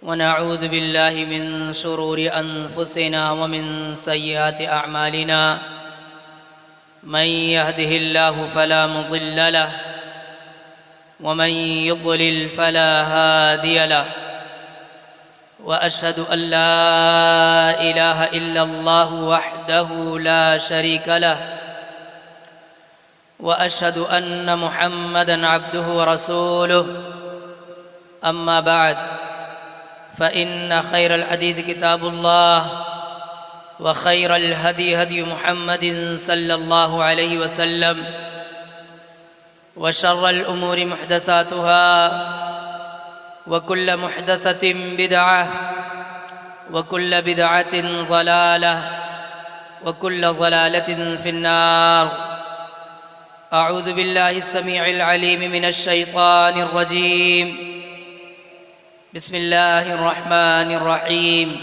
ونعوذ بالله من شرور أنفسنا ومن سيئات أعمالنا. من يهده الله فلا مضل له ومن يضلل فلا هادي له. وأشهد أن لا إله إلا الله وحده لا شريك له، وأشهد أن محمدًا عبده ورسوله. أما بعد، فإن خير الحديث كتاب الله، وخير الهدي هدي محمد صلى الله عليه وسلم، وشر الأمور محدثاتها، وكل محدثة بدعة، وكل بدعة ضلالة، وكل ضلالة في النار. أعوذ بالله السميع العليم من الشيطان الرجيم. بسم الله الرحمن الرحيم.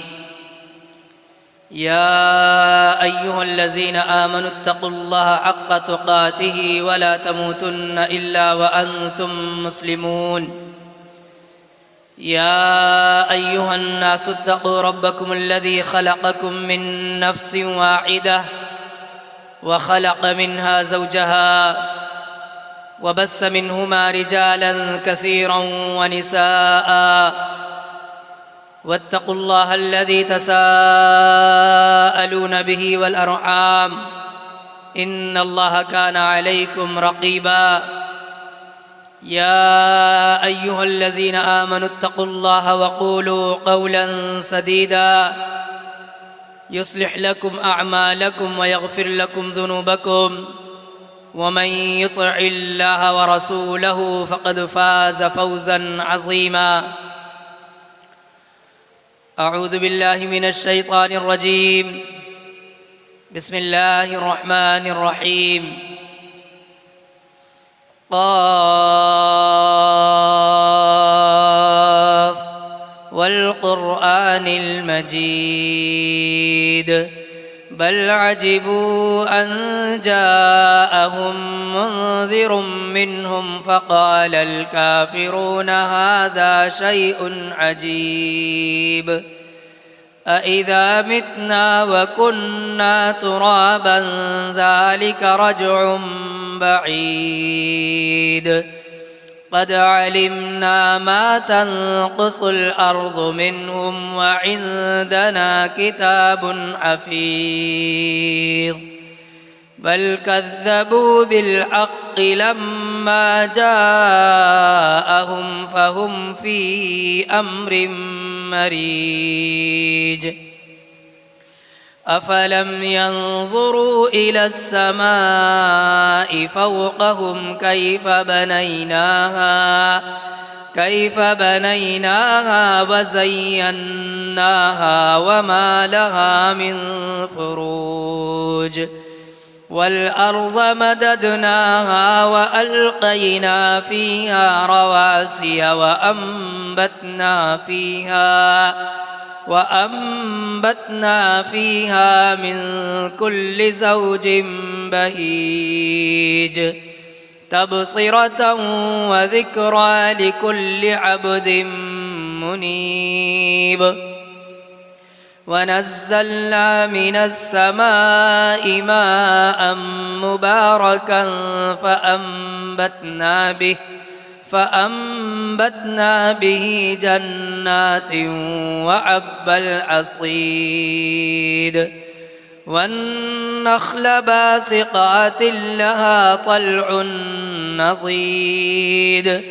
يا أيها الذين آمنوا اتقوا الله حق تقاته ولا تموتن إلا وأنتم مسلمون. يا أيها الناس اتقوا ربكم الذي خلقكم من نفس واحدة وخلق منها زوجها وبث منهما رجالا كثيرا ونساء. واتقوا الله الذي تساءلون به والأرحام، إن الله كان عليكم رقيبا. يا أيها الذين آمنوا اتقوا الله وقولوا قولا سديدا يصلح لكم أعمالكم ويغفر لكم ذنوبكم، ومن يطع الله ورسوله فقد فاز فوزا عظيما. أعوذ بالله من الشيطان الرجيم. بسم الله الرحمن الرحيم. قاف والقرآن المجيد بل عجبوا أن جاءهم منذر منهم فقال الكافرون هذا شيء عجيب. أإذا متنا وكنا ترابا ذلك رجع بعيد. قد علمنا ما تنقص الأرض منهم وعندنا كتاب حفيظ. بل كذبوا بالحق لما جاءهم فهم في أمر مريج. أفلم ينظروا إلى السماء فوقهم كيف بنيناها وزيناها وما لها من فروج. والأرض مددناها وألقينا فيها رواسي وأنبتنا فيها من كل زوج بهيج. تبصرة وذكرى لكل عبد منيب. ونزلنا من السماء ماء مباركا فأنبتنا به جنات وحب الحصيد. والنخل باسقات لها طلع نضيد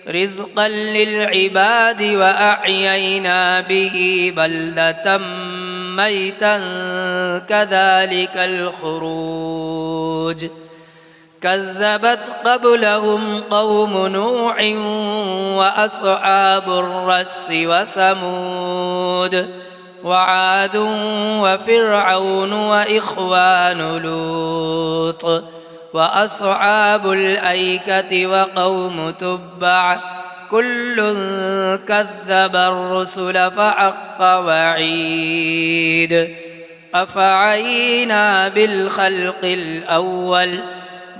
رزقا للعباد. وأحيينا به بلدة ميتا كذلك الخروج. كذبت قبلهم قوم نوح وأصحاب الرس وثمود وعاد وفرعون وإخوان لوط وأصحاب الأيكة وقوم تبع كل كذب الرسل فحق وعيد. أفعينا بالخلق الأول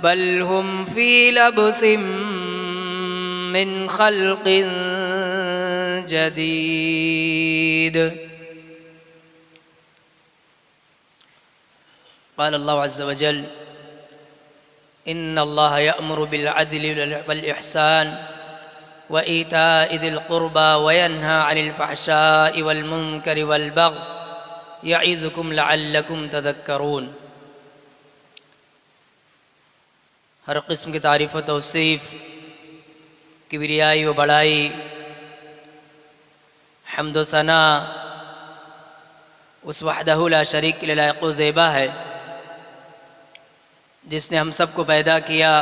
بل هم في لبس मिन खल्क़िन जदीद। क़ाल अल्लाहु अज़्ज़ व जल इन्नल्लाह यअमुरु बिल अदलि वल इहसान व ईताइ ज़िल क़ुरबा व यन्हा अनिल फ़हशाइ वल मुनकरि वल बग़य यइज़ुकुम लअल्लकुम तज़क्करून। हर किस्म की तारीफ़ व तौसीफ़, किबरियाई व बड़ाई, हम्द व सना उस वहदहु ला शरीक के लायक़ व ज़ेबा है जिसने हम सब को पैदा किया,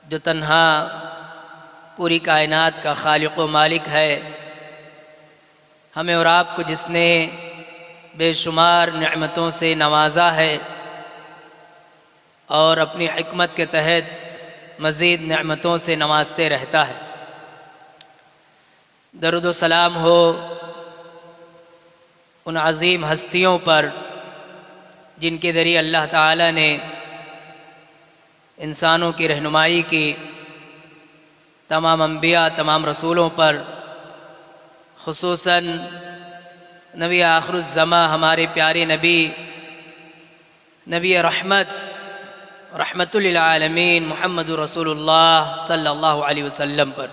जो तन्हा पूरी कायनात का खालिक़ व मालिक है। हमें और आपको जिसने बेशुमार नेमतों से नवाजा है और अपनी हिकमत के तहत मज़ीद नेमतों से नवाजते रहता है। दरूद व सलाम हो उन अज़ीम हस्तियों पर जिनके ज़रिए अल्लाह ताला ने इंसानों की रहनुमाई की, तमाम अंबिया तमाम रसूलों पर, खुसूसन नबी आखिरुज़्ज़मा हमारे प्यारे नबी रहमत रहमतुल लिल आलमीन मुहम्मदुर रसूलुल्लाह सल्लल्लाहु अलैहि वसल्लम पर।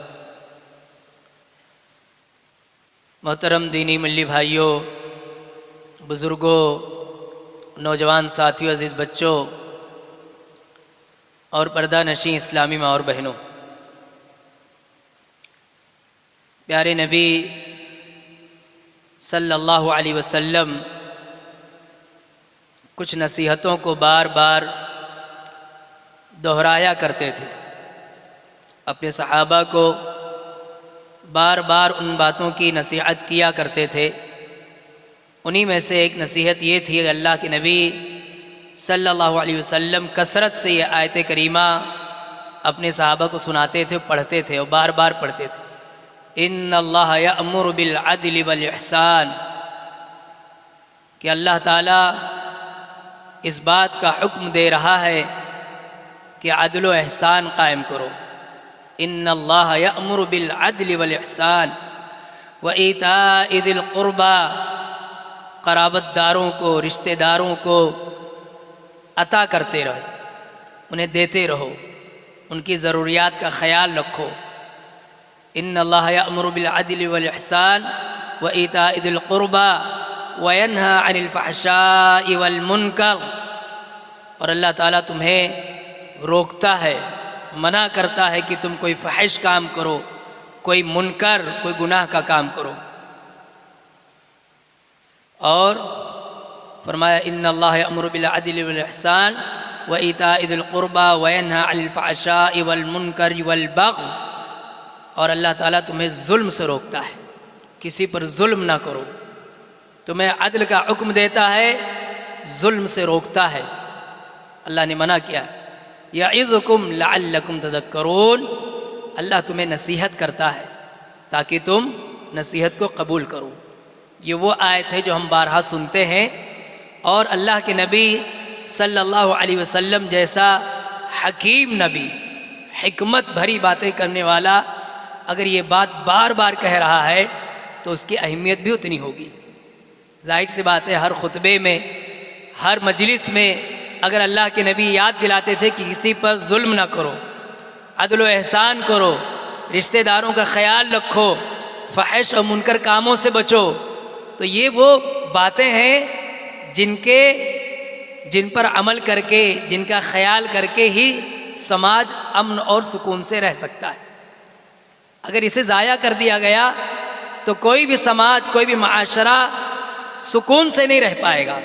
मोहतरम दीनी मिल्ली भाइयों, बुज़ुर्गों, नौजवान साथियों, अज़ीज़ बच्चों और पर्दा नशीं इस्लामी माँ और बहनों, प्यारे नबी सल्लल्लाहु अलैहि वसल्लम कुछ नसीहतों को बार बार दोहराया करते थे। अपने सहाबा को बार बार उन बातों की नसीहत किया करते थे। उन्हीं में से एक नसीहत ये थी कि अल्लाह के नबी सल्लल्लाहु अलैहि वसल्लम कसरत से ये आयत करीमा अपने सहाबा को सुनाते थे, पढ़ते थे और बार बार पढ़ते थे। इन्नल्लाह यअमुरु बिल अदलि वल इहसान, कि अल्लाह ताला इस बात का हुक्म दे रहा है कि अदल व एहसान कायम करो। इन्नल्लाह यअमुरु बिल अदलि वल इहसान व ईताइ ज़िल क़ुरबा, क़राबतदारों को, रिश्तेदारों को अता करते रहो, उन्हें देते रहो, उनकी ज़रूरियात का ख़याल रखो। इन्नल्लाह यअमुरु बिल अदलि वल इहसान व ईताइ ज़िल क़ुरबा व यन्हा अनिल फ़हशाइ वल मुनकर, और अल्लाह ताला तुम्हें रोकता है, मना करता है कि तुम कोई फ़हिश काम करो, कोई मुनकर, कोई गुनाह का काम करो। और फरमाया इन्नल्लाह यअमुरु बिल अदलि वल इहसान व ईताइ ज़िल क़ुरबा व यन्हा अनिल फ़हशाइ वल मुनकरि वल बग़य, और अल्लाह ताला तुम्हें जुल्म से रोकता है, किसी पर जुल्म ना करो। तुम्हें अदल का हुक्म देता है, जुल्म से रोकता है। अल्लाह ने मना किया। यइज़ुकुम लअल्लकुम तज़क्करून, अल्लाह तुम्हें नसीहत करता है ताकि तुम नसीहत को कबूल करो। ये वो आयत है जो हम बारहा सुनते हैं, और अल्लाह के नबी सल्लल्लाहु अलैहि वसल्लम जैसा हकीम नबी, हिकमत भरी बातें करने वाला अगर ये बात बार बार कह रहा है तो उसकी अहमियत भी उतनी होगी। जाहिर सी बात है, हर खुतबे में, हर मजलिस में अगर अल्लाह के नबी याद दिलाते थे कि किसी पर जुल्म ना करो, अदल व एहसान करो, रिश्तेदारों का ख्याल रखो, फ़हिश और मुनकर कामों से बचो, तो ये वो बातें हैं जिन पर अमल करके, जिनका ख्याल करके ही समाज अमन और सुकून से रह सकता है। अगर इसे ज़ाया कर दिया गया तो कोई भी समाज, कोई भी माशरा सुकून से नहीं रह पाएगा।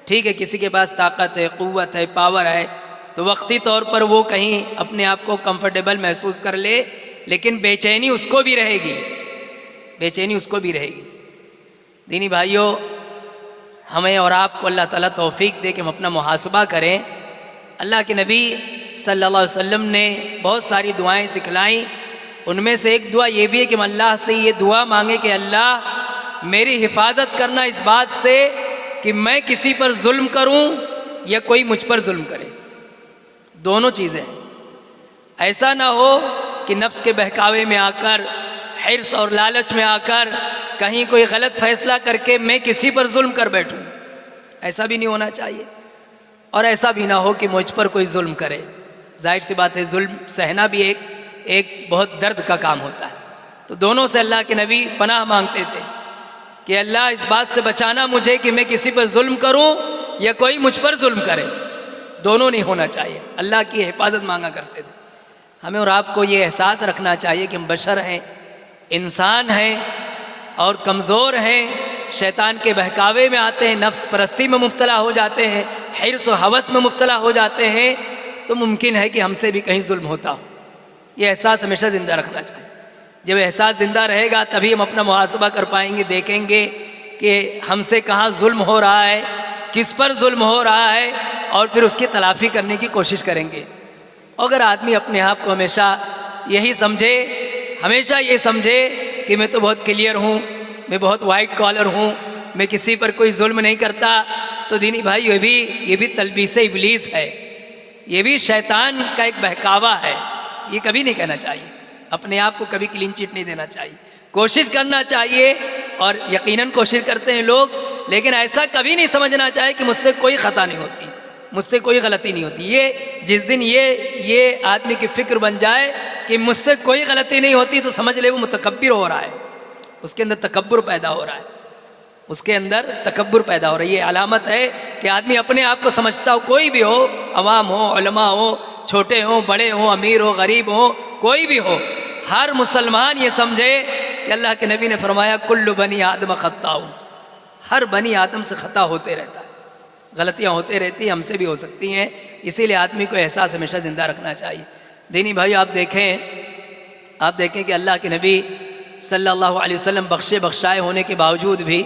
ठीक है, किसी के पास ताकत है, क़ुव्वत है, पावर है, तो वक्ती तौर पर वो कहीं अपने आप को कंफर्टेबल महसूस कर ले, लेकिन बेचैनी उसको भी रहेगी, बेचैनी उसको भी रहेगी। दीनी भाइयों, हमें और आपको अल्लाह ताला तौफीक दे कि हम अपना मुहासबा करें। अल्लाह के नबी सल्लल्लाहु अलैहि वसल्लम ने बहुत सारी दुआएं सिखलाई। उनमें से एक दुआ ये भी है कि हम अल्लाह से ये दुआ मांगे कि अल्लाह मेरी हिफाजत करना इस बात से कि मैं किसी पर जुल्म करूं या कोई मुझ पर जुल्म करे। दोनों चीज़ें, ऐसा ना हो कि नफ्स के बहकावे में आकर, हिर्स और लालच में आकर कहीं कोई गलत फैसला करके मैं किसी पर जुल्म कर बैठूं। ऐसा भी नहीं होना चाहिए। और ऐसा भी ना हो कि मुझ पर कोई जुल्म करे। जाहिर सी बात है, जुल्म सहना भी एक बहुत दर्द का काम होता है। तो दोनों से अल्लाह के नबी पनाह मांगते थे कि अल्लाह इस बात से बचाना मुझे कि मैं किसी पर जुल्म करूं या कोई मुझ पर जुल्म करे। दोनों नहीं होना चाहिए। अल्लाह की हिफाजत मांगा करते थे। हमें और आपको ये एहसास रखना चाहिए कि हम बशर हैं, इंसान हैं और कमज़ोर हैं, शैतान के बहकावे में आते हैं, नफ्स परस्ती में मुब्तला हो जाते हैं, हिर्स और हवस में मुब्तला हो जाते हैं। तो मुमकिन है कि हमसे भी कहीं जुल्म होता हो। ये एहसास हमेशा ज़िंदा रखना चाहिए। जब एहसास ज़िंदा रहेगा तभी हम अपना मुहासबा कर पाएंगे, देखेंगे कि हमसे कहाँ जुल्म हो रहा है, किस पर जुल्म हो रहा है, और फिर उसकी तलाफ़ी करने की कोशिश करेंगे। अगर आदमी अपने आप को हमेशा यही समझे, हमेशा ये समझे कि मैं तो बहुत क्लियर हूँ, मैं बहुत वाइट कॉलर हूँ, मैं किसी पर कोई जुल्म नहीं करता, तो दीनी भाई ये भी तलबीस इब्लीस है, ये भी शैतान का एक बहकावा है। ये कभी नहीं कहना चाहिए। अपने आप को कभी क्लीन चिट नहीं देना चाहिए। कोशिश करना चाहिए, और यकीनन कोशिश करते हैं लोग, लेकिन ऐसा कभी नहीं समझना चाहिए कि मुझसे कोई ख़ता नहीं होती, मुझसे कोई गलती नहीं होती। ये जिस दिन ये आदमी की फ़िक्र बन जाए कि मुझसे कोई गलती नहीं होती, तो समझ ले वो मुतकब्बिर हो रहा है, उसके अंदर तकब्बुर पैदा हो रहा है, उसके अंदर तकब्बुर पैदा हो रहा है। ये अलामत है कि आदमी अपने आप को समझता हो, कोई भी हो, अवाम हो, उलमा हो, छोटे हो, बड़े हो, अमीर हो, गरीब हो, कोई भी हो, हर मुसलमान ये समझे कि अल्लाह के नबी ने फरमाया कुल्लु बनी आदम खत्ताउन, हर बनी आदम से ख़ता होते रहता है, गलतियाँ होते रहती हैं, हमसे भी हो सकती हैं। इसीलिए आदमी को एहसास हमेशा ज़िंदा रखना चाहिए। दीनी भाई आप देखें कि अल्लाह के नबी सल्लल्लाहु अलैहि वसल्लम बख्शाए होने के बावजूद भी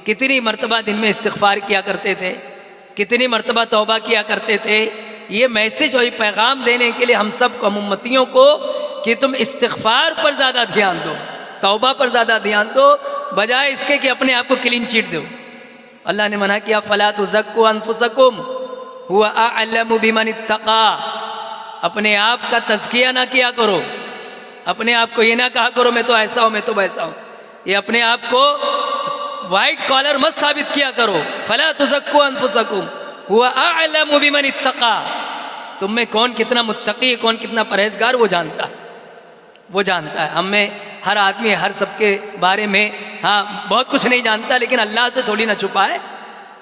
कितनी मर्तबा दिन में इस्तिग़फ़ार किया करते थे, कितनी मर्तबा तौबा किया करते थे। ये मैसेज और पैगाम देने के लिए हम सब को, उम्मतियों को, कि तुम इस्तिग़फ़ार पर ज़्यादा ध्यान दो, तौबा पर ज़्यादा ध्यान दो, बजाय इसके कि अपने आप को क्लीन चिट दो। अल्लाह ने मना किया फ़ला तुज़क्कू अनफुसकुम हुवा अअलमु बिमन इत्तक़ा, अपने आप का तज़किया ना किया करो, अपने आप को ये ना कहा करो मैं तो ऐसा हूँ, मैं तो वैसा हूँ। ये अपने आप को वाइट कॉलर मत साबित किया करो। फ़ला तुज़क्कू अनफुसकुम हुवा अअलमु बिमन इत्तक़ा, तुम में कौन कितना मुत्तकी, कौन कितना परहेज़गार वो जानता है, वो जानता है। हम में हर आदमी हर सबके बारे में बहुत कुछ नहीं जानता, लेकिन अल्लाह से थोड़ी ना छुपा है।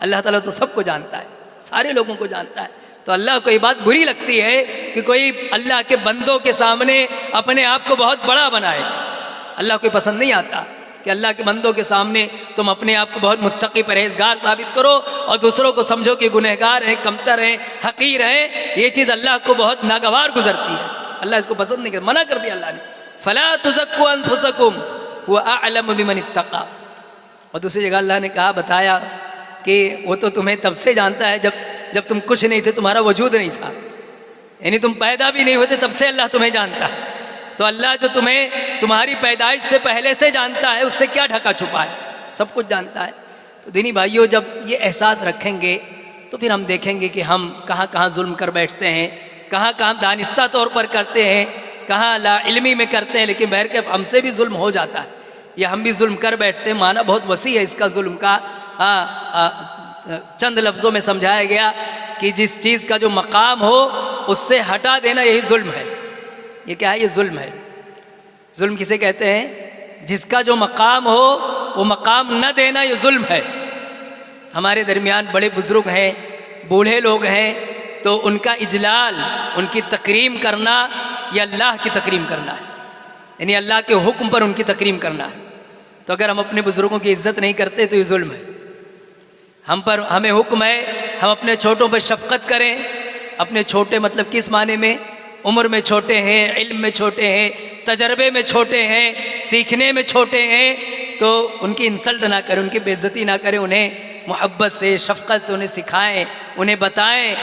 अल्लाह ताला तो सबको जानता है, सारे लोगों को जानता है। तो अल्लाह को ये बात बुरी लगती है कि कोई अल्लाह के बंदों के सामने अपने आप को बहुत बड़ा बनाए। अल्लाह को पसंद नहीं आता कि अल्लाह के बंदों के सामने तुम अपने आप को बहुत मुत्तकी परहेज़गार साबित करो और दूसरों को समझो कि गुनहगार हैं, कमतर हैं, हकीर हैं। ये चीज़ अल्लाह को बहुत नागवार गुजरती है। अल्लाह इसको पसंद नहीं कर, मना कर दिया अल्लाह ने, फ़ला तुज़क्कू अनफुसकुम हुवा अअलमु बिमन इत्तक़ा। और दूसरी जगह अल्लाह ने कहा, बताया कि वो तो तुम्हें तब से जानता है जब तुम कुछ नहीं थे, तुम्हारा वजूद नहीं था, यानी तुम पैदा भी नहीं होते, तब से अल्लाह तुम्हें जानता है। तो अल्लाह जो तुम्हें तुम्हारी पैदाइश से पहले से जानता है, उससे क्या ढका छुपा है, सब कुछ जानता है। तो दीनी भाइयों, जब ये एहसास रखेंगे तो फिर हम देखेंगे कि हम कहाँ कहाँ जुल्म कर बैठते हैं, कहाँ कहाँ दानिस्ता तौर पर करते हैं, कहाँ ला इल्मी में करते हैं, लेकिन बहरकैफ हमसे भी जुल्म हो जाता है या हम भी जुल्म कर बैठते हैं। माना बहुत वसी है इसका जुल्म का। चंद लफ्ज़ों में समझाया गया कि जिस चीज़ का जो मकाम हो उससे हटा देना, यही जुल्म है। ये क्या है? ये जुल्म है। जुल्म किसे कहते हैं? जिसका जो मकाम हो वो मकाम न देना, ये जुल्म है। हमारे दरमियान बड़े बुज़ुर्ग हैं, बूढ़े लोग हैं, तो उनका इजलाल, उनकी तकरीम करना, यह अल्लाह की तकरीम करना है, यानी अल्लाह के हुक्म पर उनकी तकरीम करना है। तो अगर हम अपने बुज़ुर्गों की इज़्ज़त नहीं करते तो ये जुल्म है। हमें हुक्म है हम अपने छोटों पर शफ़क़त करें। अपने छोटे मतलब किस माने में? उम्र में छोटे हैं, इल्म में छोटे हैं, तजर्बे में छोटे हैं, सीखने में छोटे हैं, तो उनकी इंसल्ट ना करें, उनकी बेइज्जती ना करें, उन्हें मोहब्बत से, शफ़क़त से उन्हें सिखाएं, उन्हें बताएं।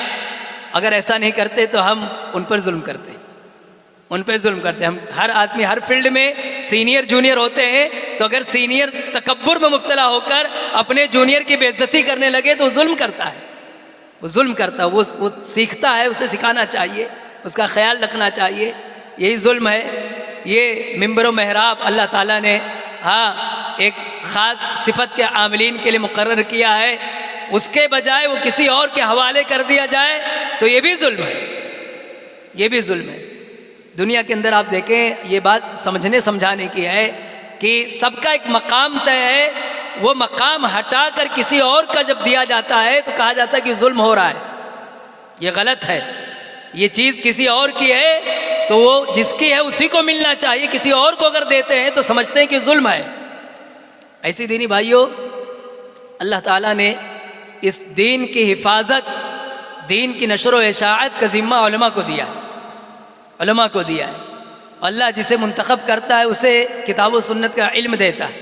अगर ऐसा नहीं करते तो हम उन पर जुल्म करते हैं, उन पर जुल्म करते हैं। हम हर आदमी हर फील्ड में सीनियर जूनियर होते हैं, तो अगर सीनियर तकब्बुर में मुब्तला होकर अपने जूनियर की बेइज्जती करने लगे तो जुल्म करता है, वो जुल्म करता है। वो सीखता है, उसे सिखाना चाहिए, उसका ख्याल रखना चाहिए। यही जुल्म है। ये मिंबर व महराब अल्लाह ताला ने हाँ एक ख़ास सिफत के आमिलीन के लिए मुकर्रर किया है, उसके बजाय वो किसी और के हवाले कर दिया जाए तो ये भी जुल्म है, ये भी जुल्म है। दुनिया के अंदर आप देखें, ये बात समझने समझाने की है कि सबका एक मकाम तय है, वो मकाम हटा कर किसी और का जब दिया जाता है तो कहा जाता है कि जुल्म हो रहा है, ये गलत है। ये चीज़ किसी और की है तो वो जिसकी है उसी को मिलना चाहिए, किसी और को अगर देते हैं तो समझते हैं कि जुल्म है। ऐसी दीनी भाइयों, अल्लाह ताला ने इस दीन की हिफाजत, दीन की नशर व इशाअत का ज़िम्मा उलमा को दिया, उलमा को दिया है। अल्लाह जिसे मुंतखब करता है उसे किताब व सुन्नत का इल्म देता है,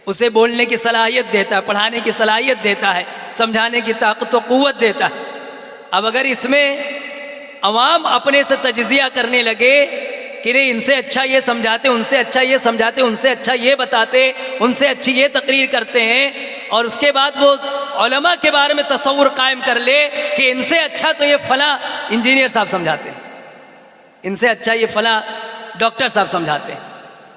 उसे बोलने की सलाहियत देता है, पढ़ाने की सलाहियत देता है, समझाने की ताकत व क़ुव्वत देता है। अब अगर इसमें अवाम अपने से तजज़िया करने लगे कि नहीं इनसे अच्छा ये समझाते, उनसे अच्छा ये समझाते, उनसे अच्छा ये बताते, उनसे अच्छी ये तकरीर करते हैं, और उसके बाद वो उलमा के बारे में तसव्वुर कायम कर ले कि इनसे अच्छा तो ये फ़लाँ इंजीनियर साहब समझाते हैं, इनसे अच्छा ये फ़लाँ डॉक्टर साहब समझाते हैं,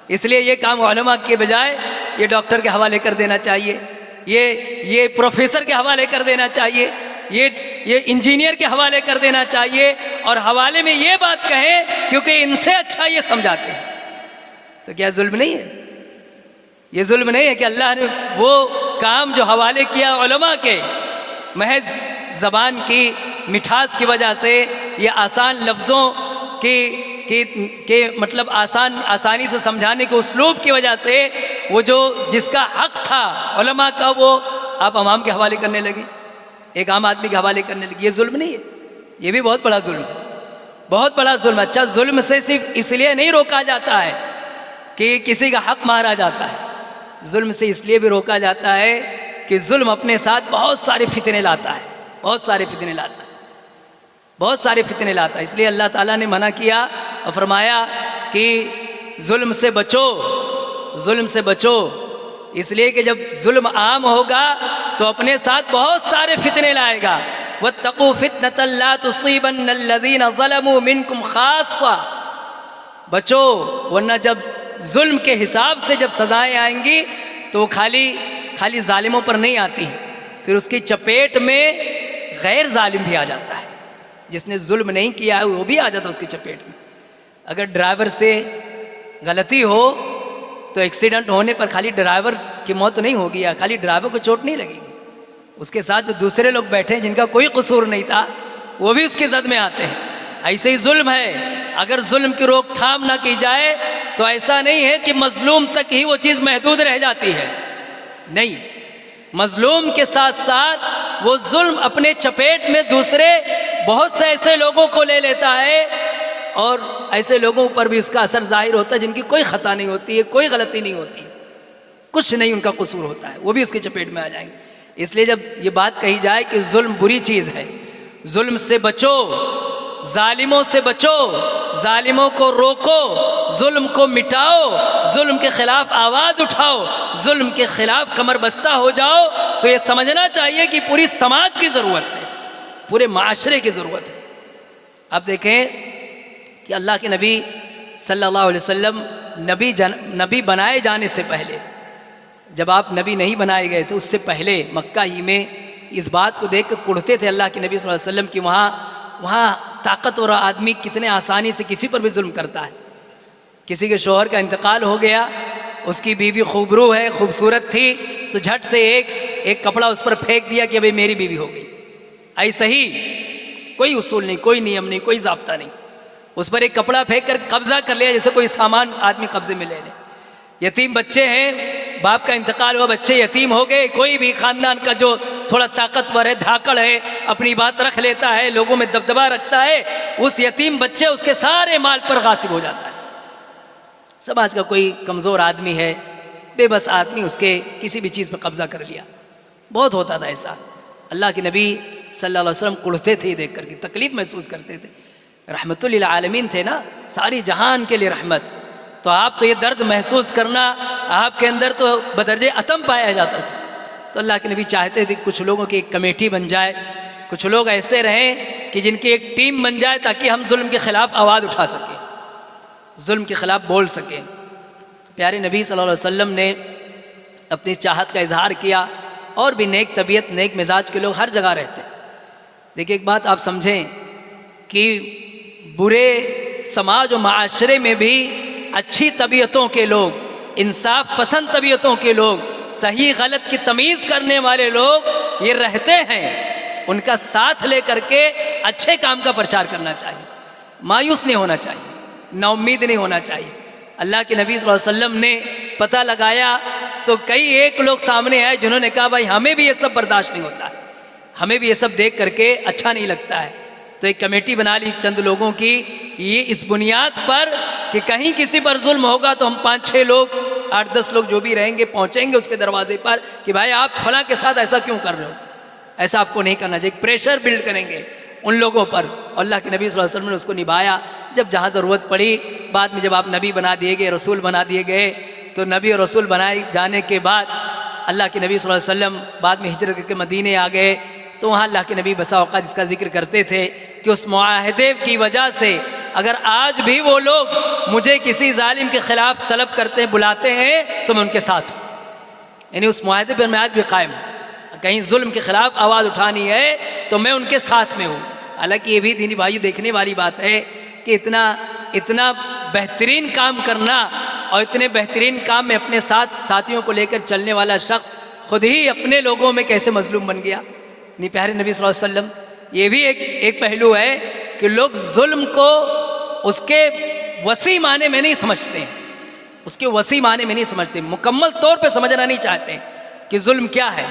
इसलिए ये काम उलमा के बजाय ये डॉक्टर के हवाले कर देना चाहिए, ये प्रोफेसर के हवाले कर देना चाहिए, ये इंजीनियर के हवाले कर देना चाहिए, और हवाले में ये बात कहें क्योंकि इनसे अच्छा ये समझाते हैं। तो क्या जुल्म नहीं है? ये जुल्म नहीं है कि अल्लाह ने वो काम जो हवाले किया उलमा के, महज ज़बान की मिठास की वजह से, ये आसान लफ्ज़ों के मतलब आसानी से समझाने के उसलूब की वजह से, वो जो जिसका हक़ था उलमा का, वो आप अवाम के हवाले करने लगे, एक आम आदमी के हवाले करने लगे। ये जुल्म नहीं है? ये भी बहुत बड़ा जुल्म है, बहुत बड़ा जुल्म। अच्छा, जुल्म से सिर्फ इसलिए नहीं रोका जाता है कि किसी का हक़ मारा जाता है, जुल्म से इसलिए भी रोका जाता है कि जुल्म अपने साथ बहुत सारे फितने लाता है, बहुत सारे फितने लाता है, बहुत सारे फितने लाता है। इसलिए अल्लाह ताला ने मना किया और फरमाया कि जुल्म से बचो, जुल्म से बचो, इसलिए कि जब जुल्म आम होगा तो अपने साथ बहुत सारे फितने लाएगा। वत्तक़ू फितनतन ला तुसीबन्नल्लज़ीना ज़लमू मिनकुम ख़ास्सा, बचो, वरना जब जुल्म के हिसाब से जब सज़ाएँ आएंगी तो वो खाली ज़ालिमों पर नहीं आती, फिर उसकी चपेट में गैर ज़ालिम भी आ जाता है, जिसने जुल्म नहीं किया है वो भी आ जाता है उसकी चपेट में। अगर ड्राइवर से गलती हो तो एक्सीडेंट होने पर खाली ड्राइवर की मौत नहीं होगी या खाली ड्राइवर को चोट नहीं लगेगी, उसके साथ जो दूसरे लोग बैठे हैं जिनका कोई कसूर नहीं था वो भी उसके जद में आते हैं। ऐसे ही जुल्म है, अगर जुल्म की रोकथाम ना की जाए तो ऐसा नहीं है कि मजलूम तक ही वो चीज़ महदूद रह जाती है, नहीं, मजलूम के साथ साथ वो जुल्म अपने चपेट में दूसरे बहुत से ऐसे लोगों को ले लेता है, और ऐसे लोगों पर भी उसका असर जाहिर होता है जिनकी कोई ख़ता नहीं होती है, कोई गलती नहीं होती है, कुछ नहीं उनका कसूर होता है, वो भी उसके चपेट में आ जाएंगे। इसलिए जब ये बात कही जाए कि जुल्म बुरी चीज़ है, जुल्म से बचो, जालिमों से बचो, जालिमों को रोको, जुल्म को मिटाओ, जुल्म के ख़िलाफ़ आवाज़ उठाओ, जुल्म के ख़िलाफ़ कमर बस्ता हो जाओ, तो ये समझना चाहिए कि पूरी समाज की ज़रूरत है, पूरे माशरे की ज़रूरत है। आप देखें कि अल्लाह के नबी सल्लल्लाहु अलैहि वसल्लम नबी बनाए जाने से पहले, जब आप नबी नहीं बनाए गए थे उससे पहले मक्का ही में इस बात को देख कर कुढ़ते थे अल्लाह के नबी सल्लल्लाहु अलैहि वसल्लम कि वहाँ ताकतवर आदमी कितने आसानी से किसी पर भी जुल्म करता है। किसी के शोहर का इंतकाल हो गया, उसकी बीवी खूबरू है, खूबसूरत थी, तो झट से एक कपड़ा उस पर फेंक दिया कि भाई मेरी बीवी हो गई। ऐसा ही कोई उसूल नहीं, कोई नियम नहीं, कोई ज़ाब्ता नहीं, उस पर एक कपड़ा फेंक कर कब्जा कर लिया जैसे कोई सामान आदमी कब्जे में ले ले। यतीम बच्चे हैं, बाप का इंतकाल हुआ, बच्चे यतीम हो गए, कोई भी ख़ानदान का जो थोड़ा ताकतवर है, धाकड़ है, अपनी बात रख लेता है, लोगों में दबदबा रखता है, उस यतीम बच्चे उसके सारे माल पर गासिब हो जाता है। समाज का कोई कमज़ोर आदमी है, बेबस आदमी, उसके किसी भी चीज़ पर कब्जा कर लिया, बहुत होता था ऐसा। अल्लाह के नबी सल्लल्लाहु अलैहि वसल्लम कुढ़ते थे देख करके, तकलीफ़ महसूस करते थे, रहमतुल लिल आलमीन थे ना, सारी जहान के लिए रहमत, तो आप तो ये दर्द महसूस करना आपके अंदर तो बदर्जे अतम पाया जाता था। तो अल्लाह के नबी चाहते थे कि कुछ लोगों की एक कमेटी बन जाए, कुछ लोग ऐसे रहें कि जिनकी एक टीम बन जाए ताकि हम जुल्म के ख़िलाफ़ आवाज़ उठा सकें। जुल्म के ख़िलाफ़ बोल सकें। प्यारे नबी सल्लल्लाहु अलैहि वसल्लम ने अपनी चाहत का इजहार किया, और भी नेक तबीयत नेक मिजाज के लोग हर जगह रहते हैं। देखिए एक बात आप समझें कि बुरे समाज और माशरे में भी अच्छी तबीयतों के लोग, इंसाफ पसंद तबीयतों के लोग, सही गलत की तमीज़ करने वाले लोग ये रहते हैं। उनका साथ लेकर के अच्छे काम का प्रचार करना चाहिए, मायूस नहीं होना चाहिए, नाउम्मीद नहीं होना चाहिए। अल्लाह के नबी सल्लल्लाहु अलैहि वसल्लम ने पता लगाया तो कई एक लोग सामने आए जिन्होंने कहा भाई हमें भी ये सब बर्दाश्त नहीं होता है, हमें भी ये सब देख करके अच्छा नहीं लगता है। तो एक कमेटी बना ली चंद लोगों की, ये इस बुनियाद पर कि कहीं किसी पर जुल्म होगा तो हम 5-6 लोग 8-10 लोग जो भी रहेंगे पहुंचेंगे उसके दरवाजे पर कि भाई आप फलां के साथ ऐसा क्यों कर रहे हो, ऐसा आपको नहीं करना चाहिए। प्रेशर बिल्ड करेंगे उन लोगों पर। अल्लाह के नबी सल्लल्लाहु अलैहि वसल्लम ने उसको निभाया। जब जहाँ ज़रूरत पड़ी, बाद में जब आप नबी बना दिए गए, रसूल बना दिए गए, तो नबी और रसूल बनाए जाने के बाद अल्लाह के नबी सल्लल्लाहु अलैहि वसल्लम बाद में हिजरत करके मदीने आ गए। तो वहाँ अल्लाह के नबी बसा औक़ात इसका जिक्र करते थे कि उस मुआहदे की वजह से अगर आज भी वो लोग मुझे किसी जालिम के ख़िलाफ़ तलब करते हैं, बुलाते हैं, तो मैं उनके साथ हूँ। यानी उस मुआहदे पर मैं आज भी कायम हूँ। कहीं जुल्म के ख़िलाफ़ आवाज़ उठानी है तो मैं उनके साथ में हूँ। हालांकि ये भी दीनी भाइयों देखने वाली बात है कि इतना बेहतरीन काम करना और इतने बेहतरीन काम में अपने साथियों को लेकर चलने वाला शख्स खुद ही अपने लोगों में कैसे मजलूम बन गया। नहीं, प्यारे नबी सल्लल्लाहु अलैहि वसल्लम, ये भी एक पहलू है कि लोग जुल्म को उसके वसी माने में नहीं समझते हैं, उसके वसी माने में नहीं समझते, मुकम्मल तौर पे समझना नहीं चाहते कि जुल्म क्या है।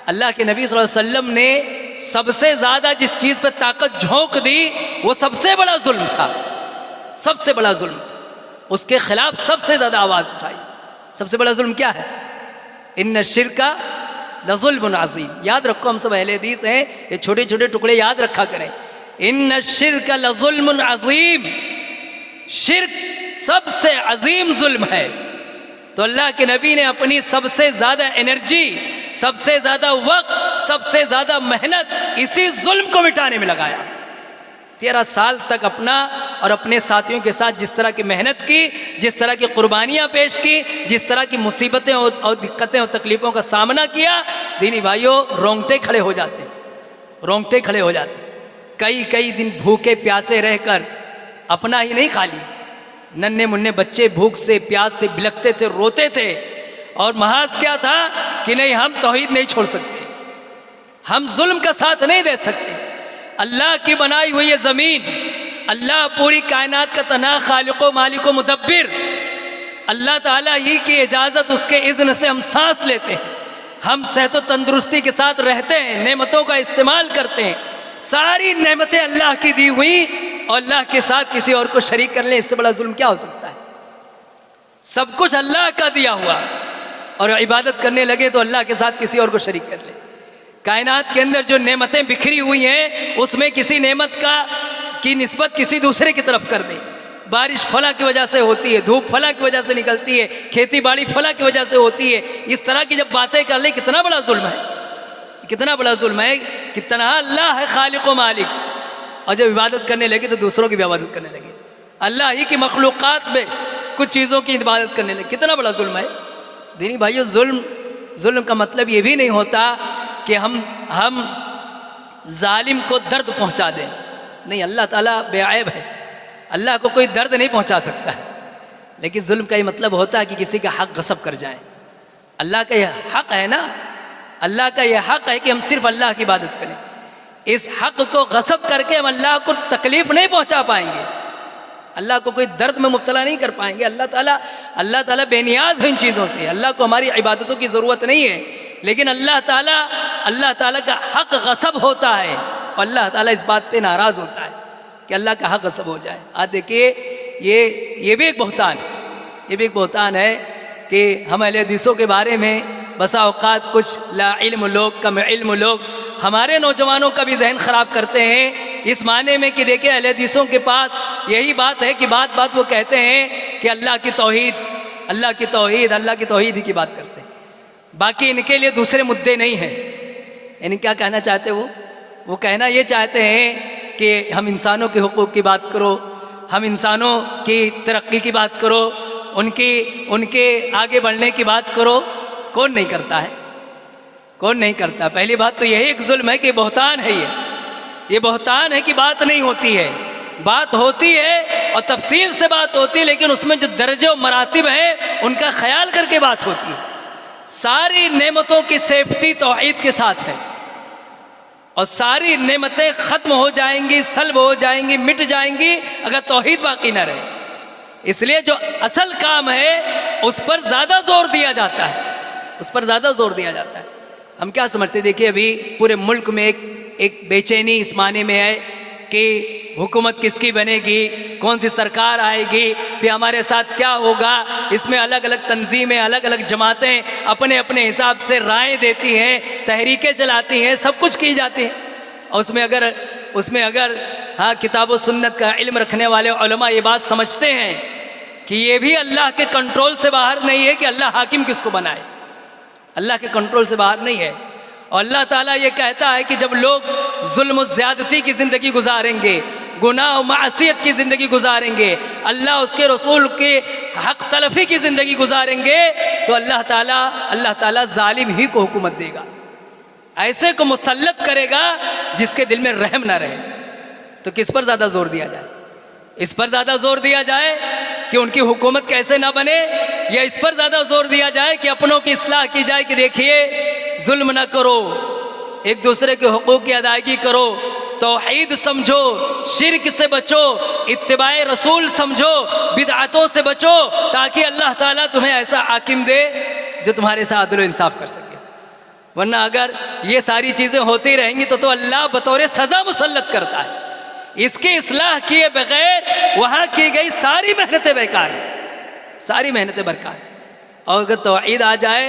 अल्लाह के नबी सल्लल्लाहु अलैहि वसल्लम ने सबसे ज़्यादा जिस चीज़ पर ताकत झोंक दी वो सबसे बड़ा जुल्म था, सबसे बड़ा जुल्म था। उसके खिलाफ सबसे ज़्यादा आवाज़ उठाई। सबसे बड़ा जुल्म क्या है? इन्न शिरका लज़ुल्मुन अज़ीम। याद रखो, हम सब अहले हदीस हैं, ये छोटे छोटे टुकड़े याद रखा करें। इन्न शिरका लज़ुल्मुन अज़ीम, शिर्क सबसे अजीम जुल्म है। तो अल्लाह के नबी ने अपनी सबसे ज़्यादा एनर्जी, सबसे ज़्यादा वक्त, सबसे ज़्यादा मेहनत इसी जुल्म को मिटाने में लगाया। 13 साल तक अपना और अपने साथियों के साथ जिस तरह की मेहनत की, जिस तरह की कुर्बानियाँ पेश की, जिस तरह की मुसीबतें और दिक्कतें और तकलीफ़ों का सामना किया, दीनी भाइयों रोंगटे खड़े हो जाते, रोंगटे खड़े हो जाते। कई दिन भूखे प्यासे रहकर अपना ही नहीं खाली, नन्हे मुन्ने बच्चे भूख से प्यास से बिलखते थे, रोते थे, और महाज क्या था कि नहीं, हम तौहीद नहीं छोड़ सकते, हम जुल्म का साथ नहीं दे सकते। अल्लाह की बनाई हुई ये ज़मीन, अल्लाह पूरी कायनात का तना खालिको मालिको मुदब्बिर, अल्लाह ताला ही की इजाज़त, उसके इज़्न से हम सांस लेते हैं, हम सेहत व तंदुरुस्ती के साथ रहते हैं, नेमतों का इस्तेमाल करते हैं। सारी नेमतें अल्लाह की दी हुई और अल्लाह के साथ किसी और को शरीक कर ले, इससे बड़ा जुल्म क्या हो सकता है? सब कुछ अल्लाह का दिया हुआ और इबादत करने लगे तो अल्लाह के साथ किसी और को शरीक कर ले। कायनात के अंदर जो नेमतें बिखरी हुई हैं उसमें किसी नेमत की निस्बत किसी दूसरे की तरफ कर दें। बारिश फला की वजह से होती है, धूप फला की वजह से निकलती है, खेती बाड़ी फला की वजह से होती है। इस तरह की जब बातें कर ले, कितना बड़ा जुल्म है, कितना बड़ा जुल्म है कि तन्हा अल्लाह है खालिक व मालिक, और जब इबादत करने लगे तो दूसरों की भी इबादत करने लगे, अल्लाह ही की मखलूक़ात में कुछ चीज़ों की इबादत करने लगे। कितना बड़ा जुल्म है। दीनी भाइयों, जुल्म का मतलब ये भी नहीं होता कि हम जालिम को दर्द पहुंचा दें, नहीं, अल्लाह ताला बेअयब है, अल्लाह को कोई दर्द नहीं पहुंचा सकता है। लेकिन जुल्म का ये मतलब होता है कि किसी का हक गसब कर जाएं। अल्लाह का यह हक है ना, अल्लाह का यह हक है कि हम सिर्फ अल्लाह की इबादत करें। इस हक को गसब करके हम अल्लाह को तकलीफ़ नहीं पहुंचा पाएंगे, अल्लाह को कोई दर्द में मुब्तला नहीं कर पाएंगे। अल्लाह ताला बेनियाज है इन चीज़ों से, अल्लाह को हमारी इबादतों की ज़रूरत नहीं है। लेकिन अल्लाह ताला का हक गसब होता है और अल्लाह ताला इस बात पे नाराज़ होता है कि अल्लाह का हक गसब हो जाए। आज देखिए, ये भी एक बहतान है कि हम अहले हदीसों के बारे में बसा औकात कुछ ला इल्म लोग, कम इल्म लोग हमारे नौजवानों का भी जहन ख़राब करते हैं, इस माने में कि देखिए अहले हदीसों के पास यही बात है कि बात वो कहते हैं कि अल्लाह की तौहीद ही की बात करते हैं, बाकी इनके लिए दूसरे मुद्दे नहीं हैं। यानी क्या कहना चाहते वो कहना ये चाहते हैं कि हम इंसानों के हुकूक़ की बात करो, हम इंसानों की तरक्की की बात करो, उनके आगे बढ़ने की बात करो, कौन नहीं करता है? कौन नहीं करता? पहली बात तो यही एक जुल्म है कि बहतान है, ये बहतान है कि बात नहीं होती है। बात होती है और तफसील से बात होती है, लेकिन उसमें जो दर्जे और मरातिब है उनका ख्याल करके बात होती है। सारी नेमतों की सेफ्टी तौहीद के साथ है और सारी नेमतें ख़त्म हो जाएंगी, सल्ब हो जाएंगी, मिट जाएंगी अगर तौहीद बाकी ना रहे। इसलिए जो असल काम है उस पर ज़्यादा जोर दिया जाता है, उस पर ज़्यादा जोर दिया जाता है। हम क्या समझते, देखिए अभी पूरे मुल्क में एक बेचैनी इस माने में है कि हुकूमत किसकी बनेगी, कौन सी सरकार आएगी, फिर हमारे साथ क्या होगा। इसमें अलग अलग तंजीमें, अलग अलग जमातें अपने अपने हिसाब से राय देती हैं, तहरीकें चलाती हैं, सब कुछ की जाती है। और उसमें अगर हाँ किताब व सुन्नत का इल्म रखने वाले उलमा ये बात समझते हैं कि ये भी अल्लाह के कंट्रोल से बाहर नहीं है कि अल्लाह हाकिम किसको बनाए, अल्लाह के कंट्रोल से बाहर नहीं है। और अल्लाह ताला ये कहता है कि जब लोग जुल्म ज़्यादती की ज़िंदगी गुजारेंगे, गुनाह और मासियत की ज़िंदगी गुजारेंगे, अल्लाह उसके रसूल के हक तलफ़ी की ज़िंदगी गुजारेंगे, तो अल्लाह ताला ज़ालिम ही को हुकूमत देगा, ऐसे को मुसल्लत करेगा जिसके दिल में रहम ना रहे। तो किस पर ज़्यादा जोर दिया जाए? इस पर ज़्यादा जोर दिया जाए कि उनकी हुकूमत कैसे ना बने, या इस पर ज़्यादा जोर दिया जाए कि अपनों की इस्लाह की जाए कि देखिए जुल्म ना करो, एक दूसरे के हुकूक की अदायगी करो, तौहीद समझो, शिर्क से बचो, इत्तिबाए रसूल समझो, बिदअतों से बचो, ताकि अल्लाह ताला तुम्हें ऐसा हाकिम दे जो तुम्हारे साथ अदल इंसाफ कर सके। वरना अगर ये सारी चीज़ें होती रहेंगी तो अल्लाह बतौर सज़ा मुसल्लत करता है। इसकी इस्लाह किए बगैर वहाँ की गई सारी मेहनतें बेकार हैं, सारी मेहनतें बेकार। और अगर तौहीद आ जाए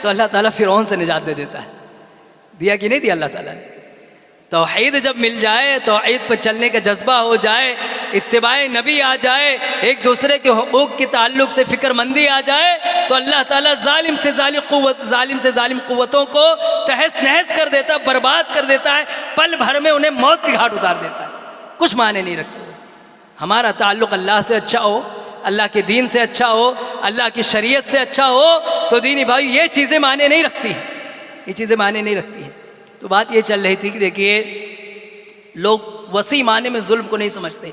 तो अल्लाह ताला फिरौन से निजात दे देता है। दिया कि नहीं दिया अल्लाह ताला ने? तौहीद जब मिल जाए, तौहीद पर चलने का जज्बा हो जाए, इत्तिबाए नबी आ जाए, एक दूसरे के हुकूक के ताल्लुक से फ़िक्रमंदी आ जाए, तो अल्लाह ताला जालिम से जालिम क़ुव्वतों को तहस नहस कर देता है, बर्बाद कर देता है, पल भर में उन्हें मौत के घाट उतार देता है। कुछ माने नहीं रखते। हमारा ताल्लुक़ अल्लाह से अच्छा हो, अल्लाह के दीन से अच्छा हो, अल्लाह की शरीयत से अच्छा हो, तो दीनी भाई ये चीज़ें माने नहीं रखती, ये चीज़ें माने नहीं रखती हैं। तो बात ये चल रही थी कि देखिए लोग वसी माने में जुल्म को नहीं समझते।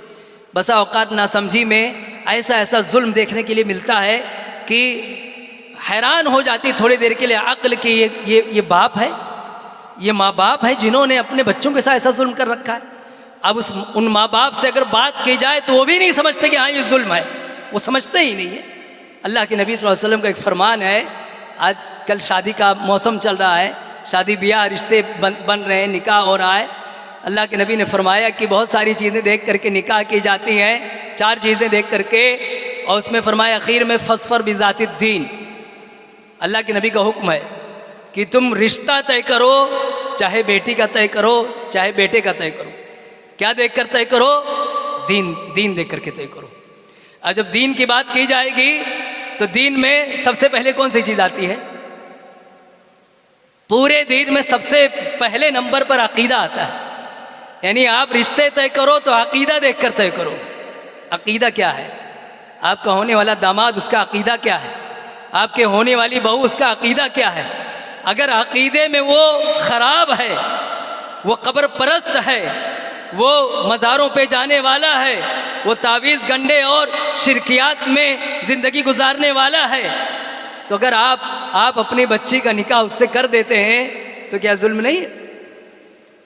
बसा औकात नासमझी में ऐसा जुल्म देखने के लिए मिलता है कि हैरान हो जाती थोड़ी देर के लिए अक्ल कि ये बाप है, ये माँ बाप है जिन्होंने अपने बच्चों के साथ ऐसा जुल्म कर रखा है। अब उन माँ बाप से अगर बात की जाए तो वो भी नहीं समझते कि हाँ ये जुल्म है, वो समझते ही नहीं है। अल्लाह के नबी सल्लल्लाहु अलैहि वसल्लम का एक फरमान है, आज कल शादी का मौसम चल रहा है, शादी ब्याह रिश्ते बन रहे हैं, निकाह हो रहा है। अल्लाह के नबी ने फरमाया कि बहुत सारी चीज़ें देख करके निकाह की जाती हैं, 4 चीज़ें देख करके, और उसमें फरमाया आखिर में फस्फर बिज़ातिद दीन। अल्लाह के नबी का हुक्म है कि तुम रिश्ता तय करो, चाहे बेटी का तय करो चाहे बेटे का तय करो। क्या देख कर तय करो? दीन देख करके तय करो। और जब दीन की बात की जाएगी तो दीन में सबसे पहले कौन सी चीज़ आती है? पूरे दीन में सबसे पहले नंबर पर अकीदा आता है। यानी आप रिश्ते तय करो तो अकीदा देख कर तय करो। अकीदा क्या है? आपका होने वाला दामाद, उसका अकीदा क्या है? आपके होने वाली बहू, उसका अकीदा क्या है? अगर अकीदे में वो ख़राब है, वो कब्र परस्त है, वो मज़ारों पे जाने वाला है, वो तावीज़ गंडे और शिरकियात में ज़िंदगी गुजारने वाला है, तो अगर आप अपनी बच्ची का निकाह उससे कर देते हैं तो क्या जुल्म नहीं है?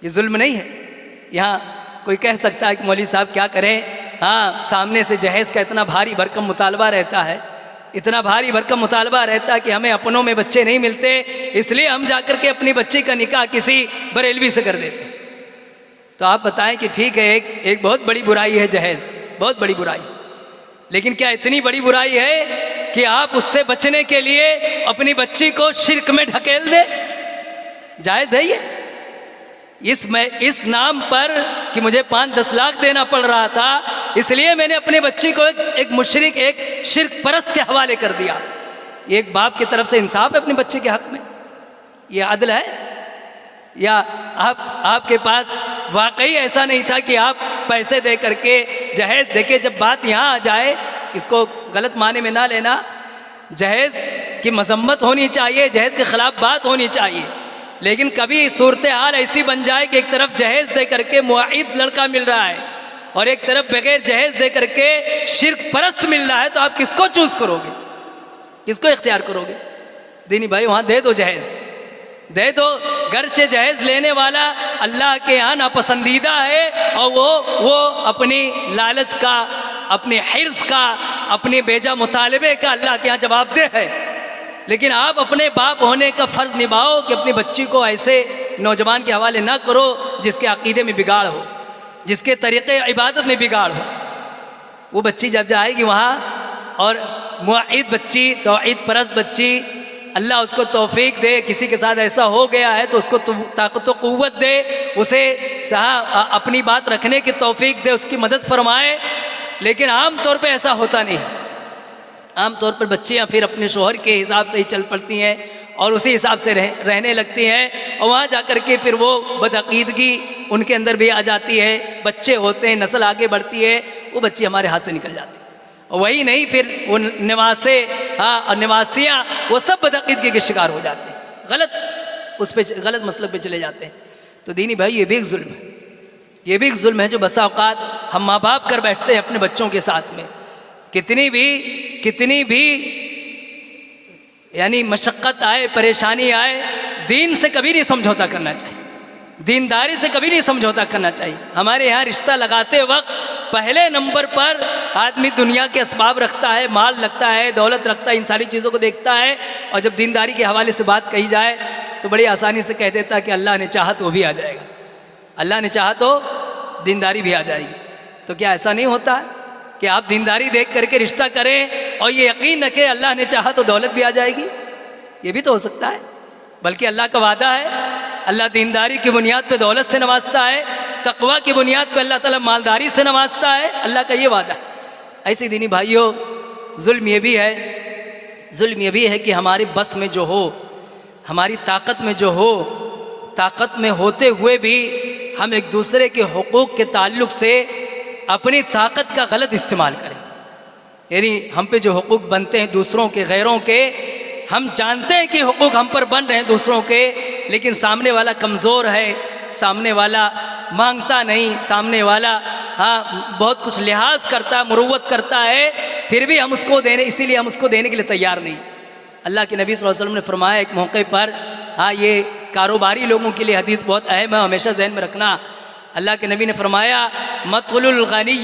ये जुल्म नहीं है? यहाँ कोई कह सकता है कि मौलवी साहब क्या करें, हाँ सामने से जहेज़ का इतना भारी भरकम मुतालबा रहता है, इतना भारी भरकम मुतालबा रहता है कि हमें अपनों में बच्चे नहीं मिलते, इसलिए हम जाकर के अपनी बच्ची का निकाह किसी बरेलवी से कर देते हैं। तो आप बताएं कि ठीक है, एक बहुत बड़ी बुराई है जहेज़, बहुत बड़ी बुराई, लेकिन क्या इतनी बड़ी बुराई है कि आप उससे बचने के लिए अपनी बच्ची को शिर्क में ढकेल दे? जायज़ है ये? इस नाम पर कि मुझे 5-10 लाख देना पड़ रहा था, इसलिए मैंने अपने बच्ची को एक मुशरिक, एक शिर्क परस्त के हवाले कर दिया। ये एक बाप की तरफ से इंसाफ है अपने बच्चे के हक़ में? ये अदल है? या आपके पास वाकई ऐसा नहीं था कि आप पैसे दे करके जहेज देके, जब बात यहाँ आ जाए, इसको गलत माने में ना लेना, जहेज की मजम्मत होनी चाहिए, जहेज के ख़िलाफ़ बात होनी चाहिए, लेकिन कभी सूरत हाल ऐसी बन जाए कि एक तरफ जहेज दे करके मुआइद लड़का मिल रहा है और एक तरफ बगैर जहेज दे करके शिर्क परस्त मिल रहा है, तो आप किसको चूज़ करोगे, किसको इख्तियार करोगे? दीनी भाई वहाँ दे दो जहेज, दे दो। गर्चे जहेज लेने वाला अल्लाह के यहाँ नापसंदीदा है और वो अपनी लालच का, अपने हिर्स का, अपने बेजा मुतालबे का अल्लाह के यहाँ जवाबदेह है। लेकिन आप अपने बाप होने का फ़र्ज़ निभाओ कि अपनी बच्ची को ऐसे नौजवान के हवाले ना करो जिसके अक़ीदे में बिगाड़ हो, जिसके तरीक़े इबादत में बिगाड़ हो। वो बच्ची जब जाएगी वहाँ और मुआइद बच्ची, तौहीद परस्त बच्ची, अल्लाह उसको तौफीक दे, किसी के साथ ऐसा हो गया है तो उसको ताकत व क़ुव्वत दे, उसे अपनी बात रखने की तौफीक दे, उसकी मदद फरमाए। लेकिन आम तौर पे ऐसा होता नहीं। आम तौर पर बच्चियाँ फिर अपने शोहर के हिसाब से ही चल पड़ती हैं और उसी हिसाब से रहने लगती हैं और वहाँ जा कर के फिर वो बदअक़ीदगी उनके अंदर भी आ जाती है। बच्चे होते हैं, नस्ल आगे बढ़ती है, वो बच्ची हमारे हाथ से निकल जाती है। और वही नहीं, फिर वो निवासे और निवासियाँ वो सब बदअक़ीदगी के शिकार हो जाते हैं, गलत मसलब पे चले जाते हैं। तो दीनी भाई ये भी एक जुल्म है, ये भी एक जुल्म है जो बसा औक़ात हम माँ बाप कर बैठते हैं अपने बच्चों के साथ में। कितनी भी यानी मशक्क़त आए, परेशानी आए, दीन से कभी नहीं समझौता करना चाहिए, दीनदारी से कभी नहीं समझौता करना चाहिए। हमारे यहाँ रिश्ता लगाते वक्त पहले नंबर पर आदमी दुनिया के असबाब रखता है, माल रखता है, दौलत रखता है, इन सारी चीज़ों को देखता है, और जब दीनदारी के हवाले से बात कही जाए तो बड़ी आसानी से कह देता है कि अल्लाह ने चाहा तो वो भी आ जाएगा, अल्लाह ने चाहा तो दीनदारी भी आ जाएगी। तो क्या ऐसा नहीं होता कि आप दीनदारी देख करके रिश्ता करें और ये यकीन रखें अल्लाह ने चाहा तो दौलत भी आ जाएगी? ये भी तो हो सकता है। बल्कि अल्लाह का वादा है, अल्लाह दीनदारी की बुनियाद पे दौलत से नवाजता है, तकवा की बुनियाद पे अल्लाह ताला मालदारी से नवाजता है, अल्लाह का ये वादा है। ऐसे दीनी भाइयों, जुल्म ये भी है कि हमारे बस में जो हो, हमारी ताकत में जो हो, ताकत में होते हुए भी हम एक दूसरे के हुकूक के ताल्लुक़ से अपनी ताकत का गलत इस्तेमाल करें। यानी हम पे जो हुकूक बनते हैं दूसरों के, गैरों के, हम जानते हैं कि हुकूक हम पर बन रहे हैं दूसरों के, लेकिन सामने वाला कमज़ोर है, सामने वाला मांगता नहीं, सामने वाला बहुत कुछ लिहाज करता है, मुरुव्वत करता है, फिर भी हम उसको देने, इसीलिए हम उसको देने के लिए तैयार नहीं। अल्लाह के नबी सल्लल्लाहु अलैहि वसल्लम ने फरमाया एक मौके पर, ये कारोबारी लोगों के लिए हदीस बहुत अहम है, हमेशा जहन में रखना। अल्लाह के नबी ने फरमाया मतलुल गनी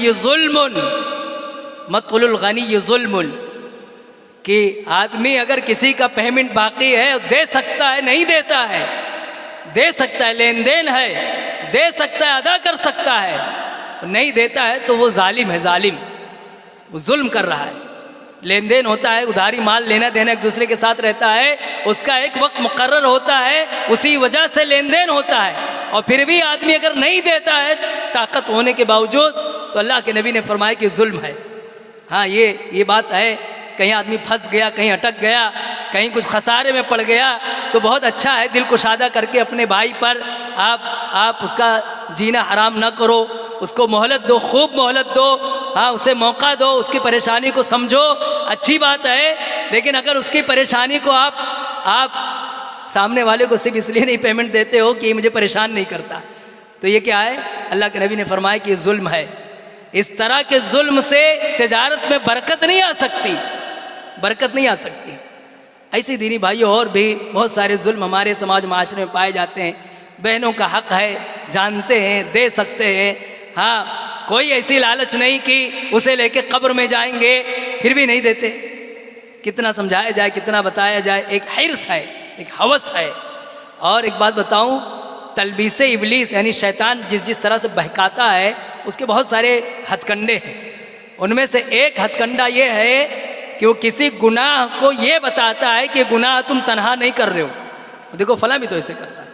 ज़ुल्मुन, कि आदमी अगर किसी का पेमेंट बाकी है दे सकता है, नहीं देता है, दे सकता है, लेन देन है, दे सकता है, अदा कर सकता है, नहीं देता है तो वो जालिम है, जालिम, वो जुल्म कर रहा है। लेन देन होता है, उधारी माल लेना देना एक दूसरे के साथ रहता है, उसका एक वक्त मुकर्रर होता है, उसी वजह से लेन देन होता है, और फिर भी आदमी अगर नहीं देता है ताकत होने के बावजूद, तो अल्लाह के नबी ने फरमाया कि जुल्म है। हाँ, ये बात है। कहीं आदमी फंस गया, कहीं अटक गया, कहीं कुछ खसारे में पड़ गया, तो बहुत अच्छा है दिल कुशादा करके अपने भाई पर आप उसका जीना हराम ना करो, उसको मोहलत दो, खूब मोहलत दो, हाँ, उसे मौका दो, उसकी परेशानी को समझो, अच्छी बात है। लेकिन अगर उसकी परेशानी को आप सामने वाले को सिर्फ इसलिए नहीं पेमेंट देते हो कि मुझे परेशान नहीं करता, तो ये क्या है? अल्लाह के नबी ने फरमाया कि ये जुल्म है। इस तरह के जुल्म से तिजारत में बरकत नहीं आ सकती, बरकत नहीं आ सकती। ऐसी दीनी भाइयों और भी बहुत सारे जुल्म हमारे समाज माशरे में पाए जाते हैं। बहनों का हक़ है, जानते हैं, दे सकते हैं, हाँ, कोई ऐसी लालच नहीं कि उसे लेके कब्र में जाएंगे फिर भी नहीं देते। कितना समझाया जाए, कितना बताया जाए, एक हिर्स है, एक हवस है। और एक बात बताऊं, तलबीसे इबलीस यानी शैतान जिस तरह से बहकाता है, उसके बहुत सारे हथकंडे हैं। उनमें से एक हथकंडा ये है कि वो किसी गुनाह को ये बताता है कि गुनाह तुम तन्हा नहीं कर रहे हो, देखो फला भी तो ऐसे करता है,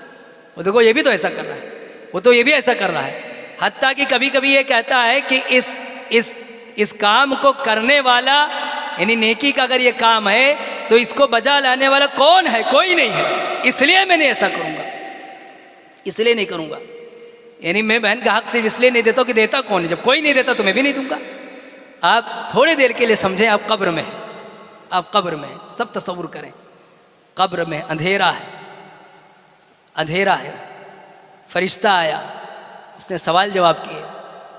वो देखो ये भी तो ऐसा कर रहा है, वो तो ये भी ऐसा कर रहा है। हत्ता कि कभी कभी ये कहता है कि इस काम को करने वाला, यानी नेकी का अगर ये काम है तो इसको बजा लाने वाला कौन है? कोई नहीं है, इसलिए मैं नहीं ऐसा करूँगा, इसलिए नहीं करूँगा। यानी मैं बहन का हक सिर्फ इसलिए नहीं देता कि देता कौन है, जब कोई नहीं देता तो मैं भी नहीं दूंगा। आप थोड़ी देर के लिए समझें, आप कब्र में हैं, आप कब्र में हैं, सब तसव्वुर करें, कब्र में अंधेरा है, अंधेरा है, फरिश्ता आया, उसने सवाल जवाब किए,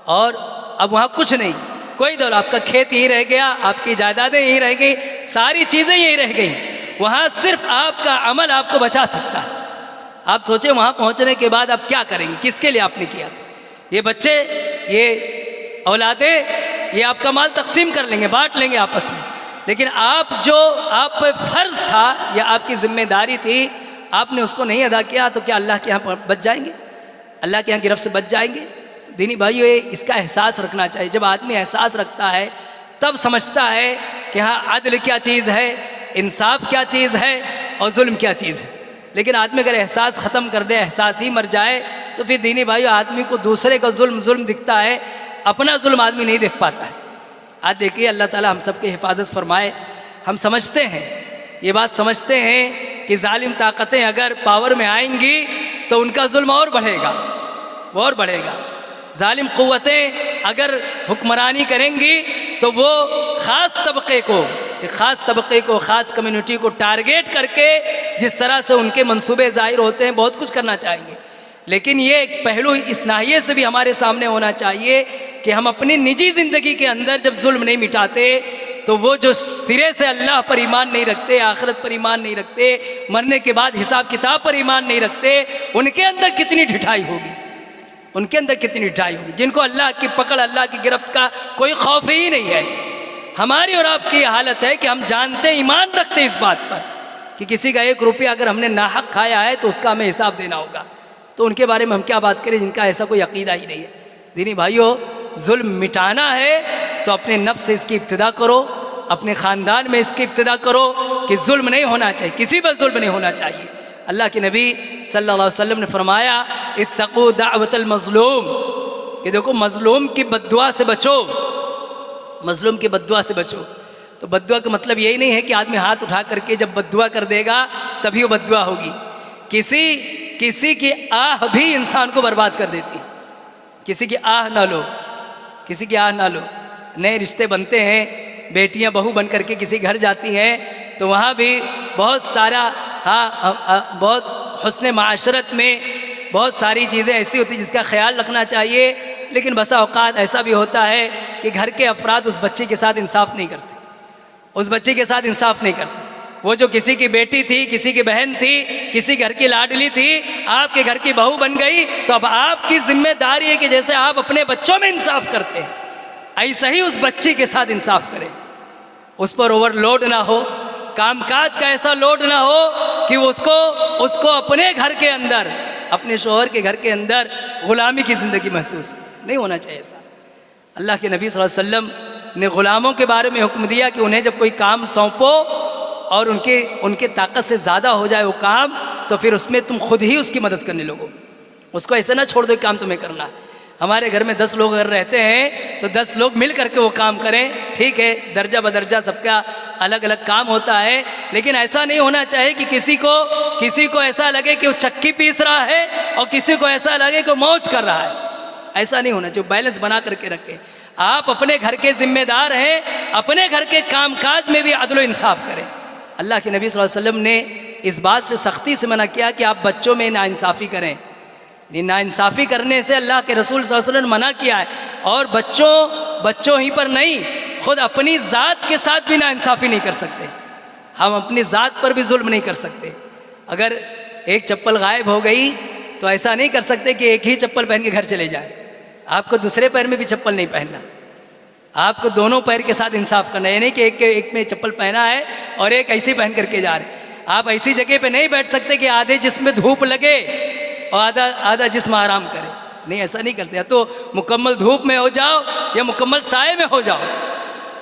और अब वहाँ कुछ नहीं, कोई दौलत, आपका खेत यहीं रह गया, आपकी जायदादें यहीं रह गई, सारी चीज़ें यहीं रह गई, वहाँ सिर्फ आपका अमल आपको बचा सकता है। आप सोचें वहाँ पहुँचने के बाद आप क्या करेंगे, किसके लिए आपने किया था। ये बच्चे, ये औलादें, ये आपका माल तकसीम कर लेंगे, बांट लेंगे आपस में, लेकिन आप जो आप पे फ़र्ज़ था या आपकी ज़िम्मेदारी थी, आपने उसको नहीं अदा किया, तो क्या अल्लाह के यहाँ बच जाएंगे, अल्लाह के यहाँ गिरफ्त से बच जाएंगे। दीनी भाइयों, इसका एहसास रखना चाहिए। जब आदमी एहसास रखता है तब समझता है कि हाँ, अदल क्या चीज़ है, इंसाफ क्या चीज़ है और जुल्म क्या चीज़ है। लेकिन आदमी अगर एहसास ख़त्म कर दे, एहसास ही मर जाए, तो फिर दीनी भाइयों आदमी को दूसरे का जुल्म दिखता है, अपना जुल्म आदमी नहीं देख पाता है। आज देखिए, अल्लाह ताला हम सबकी हिफाजत फरमाए। हम समझते हैं, ये बात समझते हैं कि जालिम ताकतें अगर पावर में आएंगी तो उनका जुल्म और बढ़ेगा, वो और बढ़ेगा। जालिम क़ुव्वतें अगर हुक्मरानी करेंगी तो वो ख़ास तबके को, ख़ास कम्युनिटी को टारगेट करके जिस तरह से उनके मंसूबे ज़ाहिर होते हैं, बहुत कुछ करना चाहेंगे। लेकिन ये एक पहलू इस नाहिए से भी हमारे सामने होना चाहिए कि हम अपनी निजी ज़िंदगी के अंदर जब जुल्म नहीं मिटाते, तो वो जो सिरे से अल्लाह पर ईमान नहीं रखते, आखिरत पर ईमान नहीं रखते, मरने के बाद हिसाब किताब पर ईमान नहीं रखते, उनके अंदर कितनी ढिठाई होगी, उनके अंदर कितनी ढिठाई होगी, जिनको अल्लाह की पकड़, अल्लाह की गिरफ्त का कोई खौफ ही नहीं है। हमारी और आपकी हालत है कि हम जानते, ईमान रखते इस बात पर कि किसी का 1 रुपया अगर हमने नाहक खाया है तो उसका हमें हिसाब देना होगा, तो उनके बारे में हम क्या बात करें जिनका ऐसा कोई अकीदा ही नहीं है। दीनी भाइयों, जुल्म मिटाना है तो अपने नफ्स से इसकी इब्तिदा करो, अपने ख़ानदान में इसकी इब्तिदा करो कि जुल्म नहीं होना चाहिए, किसी पर जुल्म नहीं होना चाहिए। अल्लाह के नबी सल्लल्लाहु अलैहि वसल्लम ने फरमाया, इत्तक़ू दाअवतल मज़लूम, कि देखो मज़लूम की बद्दुआ से बचो, मज़लूम की बद्दुआ से बचो। तो बद्दुआ का मतलब यही नहीं है कि आदमी हाथ उठा करके जब बद्दुआ कर देगा तभी वो बद्दुआ होगी। किसी की आह भी इंसान को बर्बाद कर देती। किसी की आह ना लो, किसी की आह ना लो। नए रिश्ते बनते हैं, बेटियां बहू बन करके किसी घर जाती हैं तो वहाँ भी बहुत सारा बहुत हुस्न माशरत में बहुत सारी चीज़ें ऐसी होती जिसका ख्याल रखना चाहिए। लेकिन बसा औकात ऐसा भी होता है कि घर के अफराद उस बच्चे के साथ इंसाफ नहीं करते, उस बच्चे के साथ इंसाफ नहीं करते। वो जो किसी की बेटी थी, किसी की बहन थी, किसी घर की लाडली थी, आपके घर की बहू बन गई, तो अब आपकी जिम्मेदारी है कि जैसे आप अपने बच्चों में इंसाफ करते हैं, ऐसा ही उस बच्ची के साथ इंसाफ करें। उस पर ओवरलोड ना हो, कामकाज का ऐसा लोड ना हो कि उसको अपने घर के अंदर, अपने शोहर के घर के अंदर ग़ुलामी की ज़िंदगी महसूस नहीं होना चाहिए ऐसा। अल्लाह के नबी सल्लल्लाहु अलैहि वसल्लम ने ग़ुलामों के बारे में हुक्म दिया कि उन्हें जब कोई काम सौंपो और उनके ताकत से ज़्यादा हो जाए वो काम, तो फिर उसमें तुम खुद ही उसकी मदद करने लगो। उसको ऐसे ना छोड़ दो काम तुम्हें करना है। हमारे घर में 10 लोग अगर रहते हैं तो 10 लोग मिल करके वो काम करें, ठीक है, दर्जा बदर्जा सबका अलग अलग काम होता है, लेकिन ऐसा नहीं होना चाहिए कि किसी को ऐसा लगे कि वो चक्की पीस रहा है और किसी को ऐसा लगे कि वो मौज कर रहा है। ऐसा नहीं होना चाहिए, बैलेंस बना करके रखें। आप अपने घर के जिम्मेदार हैं, अपने घर के कामकाज में भी अदल इंसाफ करें। अल्लाह के नबी सल्लल्लाहु अलैहि वसल्लम ने इस बात से सख्ती से मना किया कि आप बच्चों में नाइंसाफ़ी करें। नाइंसाफ़ी करने से अल्लाह के रसूल सल्लल्लाहु अलैहि वसल्लम ने मना किया है। और बच्चों ही पर नहीं, खुद अपनी ज़ात के साथ भी नाइंसाफ़ी नहीं कर सकते। हम अपनी ज़ात पर भी जुल्म नहीं कर सकते। अगर एक चप्पल गायब हो गई तो ऐसा नहीं कर सकते कि एक ही चप्पल पहन के घर चले जाए। आपको दूसरे पैर में भी चप्पल नहीं पहनना, आपको दोनों पैर के साथ इंसाफ करना। यानी कि एक में चप्पल पहना है और एक ऐसे पहन करके जा रहे। आप ऐसी जगह पे नहीं बैठ सकते कि आधे जिस्म में धूप लगे और आधा जिस्म आराम करे। नहीं, ऐसा नहीं कर सकते। या तो मुकम्मल धूप में हो जाओ या मुकम्मल साए में हो जाओ।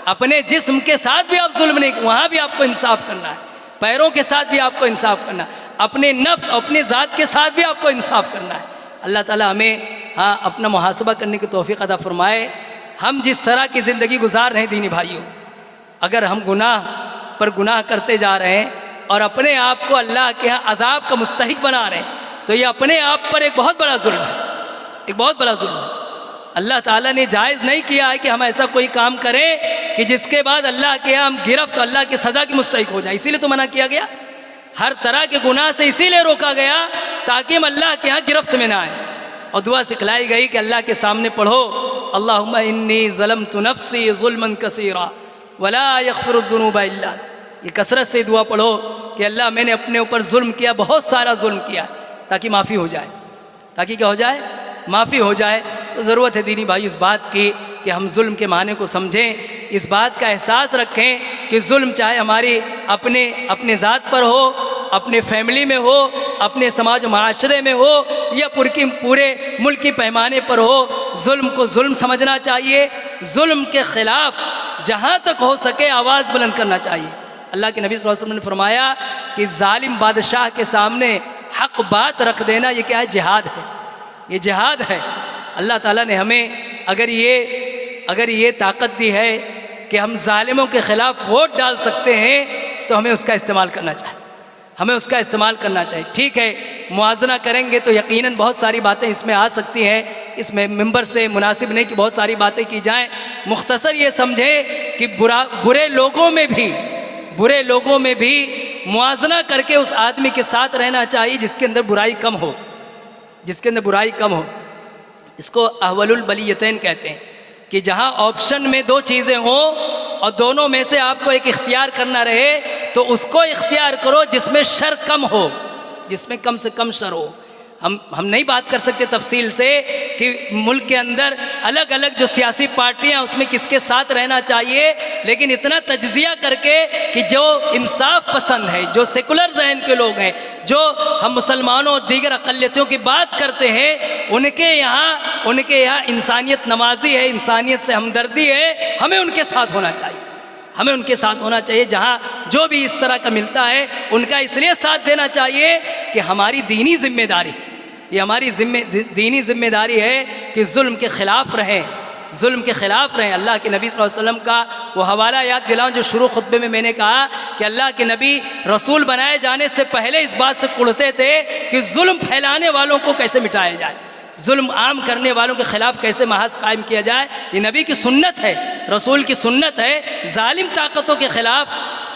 अपने जिस्म के साथ भी आप जुल्म नहीं, वहाँ भी आपको इंसाफ करना है। पैरों के साथ भी आपको इंसाफ करना है। अपने नफ्स, अपने ज़ात के साथ भी आपको इंसाफ करना है। अल्लाह ताला हमें अपना मुहासबा करने की तौफीक अता फरमाए। हम जिस तरह की ज़िंदगी गुजार रहे हैं दीनी भाइयों, अगर हम गुनाह पर गुनाह करते जा रहे हैं और अपने आप को अल्लाह के यहाँ अज़ाब का मुस्तहिक बना रहे हैं, तो ये अपने आप पर एक बहुत बड़ा जुल्म है। एक बहुत बड़ा जुल्म है। अल्लाह ताला ने जायज़ नहीं किया है कि हम ऐसा कोई काम करें कि जिसके बाद अल्लाह के यहाँ हम गिरफ्त, अल्लाह की सज़ा की मुस्तहिक हो जाए। इसीलिए तो मना किया गया, हर तरह के गुनाह से इसीलिए रोका गया ताकि हम अल्लाह के यहाँ गिरफ्त में ना आए। और दुआ सिखलाई गई कि अल्लाह के सामने पढ़ो, अल्लाहुम्मा इन्नी ज़लमतु नफ्सी ज़ुल्मन कसीरा वला यग़फ़िरुज़्ज़ुनूबा इल्ला। ये कसरत से दुआ पढ़ो कि अल्लाह मैंने अपने ऊपर जुल्म किया, बहुत सारा जुल्म किया, ताकि माफ़ी हो जाए, ताकि क्या हो जाए, माफ़ी हो जाए। तो ज़रूरत है दीनी भाई इस बात की कि हम जुल्म के माने को समझें, इस बात का एहसास रखें कि जुल्म चाहे हमारी अपने ज़ात पर हो, अपने फैमिली में हो, अपने समाज व माशरे में हो, या पूरे मुल्क के पैमाने पर हो, जुल्म को जुल्म समझना चाहिए। जुल्म के ख़िलाफ़ जहाँ तक हो सके आवाज़ बुलंद करना चाहिए। अल्लाह के नबी सल्लल्लाहु अलैहि वसल्लम ने फरमाया कि जालिम बादशाह के सामने हक़ बात रख देना ये क्या है, जिहाद है, ये जिहाद है। अल्लाह ताला ने हमें अगर ये ताकत दी है कि हम जालिमों के ख़िलाफ़ वोट डाल सकते हैं तो हमें उसका इस्तेमाल करना चाहिए, हमें उसका इस्तेमाल करना चाहिए। ठीक है, मुआवजा करेंगे तो यकीनन बहुत सारी बातें इसमें आ सकती हैं, इसमें मिंबर से मुनासिब नहीं कि बहुत सारी बातें की जाएं। मुख्तसर ये समझें कि बुरे लोगों में भी मुआवजा करके उस आदमी के साथ रहना चाहिए जिसके अंदर बुराई कम हो, जिसके अंदर बुराई कम हो। इसको अहवलुल बलियतैन कहते हैं कि जहाँ ऑप्शन में दो चीज़ें हों और दोनों में से आपको एक इख्तियार करना रहे तो उसको इख्तियार करो जिसमें शर कम हो, जिसमें कम से कम शर हो। हम नहीं बात कर सकते तफसील से कि मुल्क के अंदर अलग अलग जो सियासी पार्टियां उसमें किसके साथ रहना चाहिए, लेकिन इतना तज्जिया करके कि जो इंसाफ पसंद है, जो सेकुलर जहन के लोग हैं, जो हम मुसलमानों और दीगर अक़लियतों की बात करते हैं, उनके यहाँ इंसानियत नवाजी है, इंसानियत से हमदर्दी है, हमें उनके साथ होना चाहिए, हमें उनके साथ होना चाहिए। जहाँ जो भी इस तरह का मिलता है उनका इसलिए साथ देना चाहिए कि हमारी दीनी जिम्मेदारी, ये हमारी दीनी जिम्मेदारी है कि जुल्म के ख़िलाफ़ रहें, जुल्म के ख़िलाफ़ रहें। अल्लाह के नबी सल्लल्लाहु अलैहि वसल्लम का वो हवाला याद दिलाऊं जो शुरू खुतबे में मैंने कहा कि अल्लाह के नबी रसूल बनाए जाने से पहले इस बात से कुढ़ते थे कि जुल्म फैलाने वालों को कैसे मिटाया जाए, जुल्म आम करने वालों के ख़िलाफ़ कैसे महाज कायम किया जाए। ये नबी की सुन्नत है, रसूल की सुन्नत है। जालिम ताकतों के ख़िलाफ़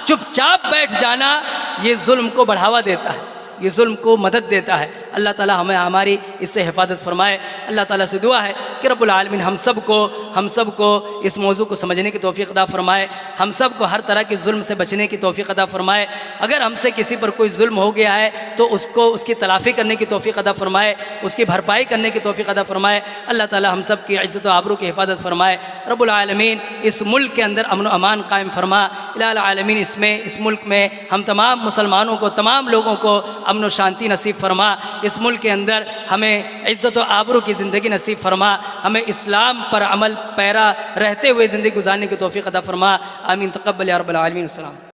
चुपचाप बैठ जाना ये जुल्म को बढ़ावा देता है, ये जुल्म को मदद देता है। अल्लाह ताला हमें हमारी इससे हिफाजत फरमाए। अल्लाह ताला से दुआ है कि रब्बुल आलमीन हम सब को इस मौजू को समझने की तौफ़ीक़ अता फ़रमाए, हम सब को हर तरह के जुल्म से बचने की तौफ़ीक़ अता फ़रमाए। अगर हमसे किसी पर कोई जुल्म हो गया है तो उसकी तलाफ़ी करने की तौफ़ीक़ अता फ़रमाए, उसकी भरपाई करने की तौफ़ीक़ अता फ़रमाए। अल्लाह ताला हम सब की इज़्ज़त व आबरू की हिफाजत फ़रमाए। रब्बुल आलमीन इस मुल्क के अंदर अमन व अमान कायम फ़रमा। इलाल आलमीन इस मुल्क में हम तमाम मुसलमानों को, तमाम लोगों को अमन व शांति नसीब फ़रमा। इस मुल्क के अंदर हमें इज़्ज़त व आबरू की ज़िंदगी नसीब फ़रमा, हमें इस्लाम पर अमल पैरा रहते हुए ज़िंदगी गुजारने की तौफ़ीक़ अता फ़रमा। आमीन तक़ब्बल या रब्बल आलमीन। अस्सलाम।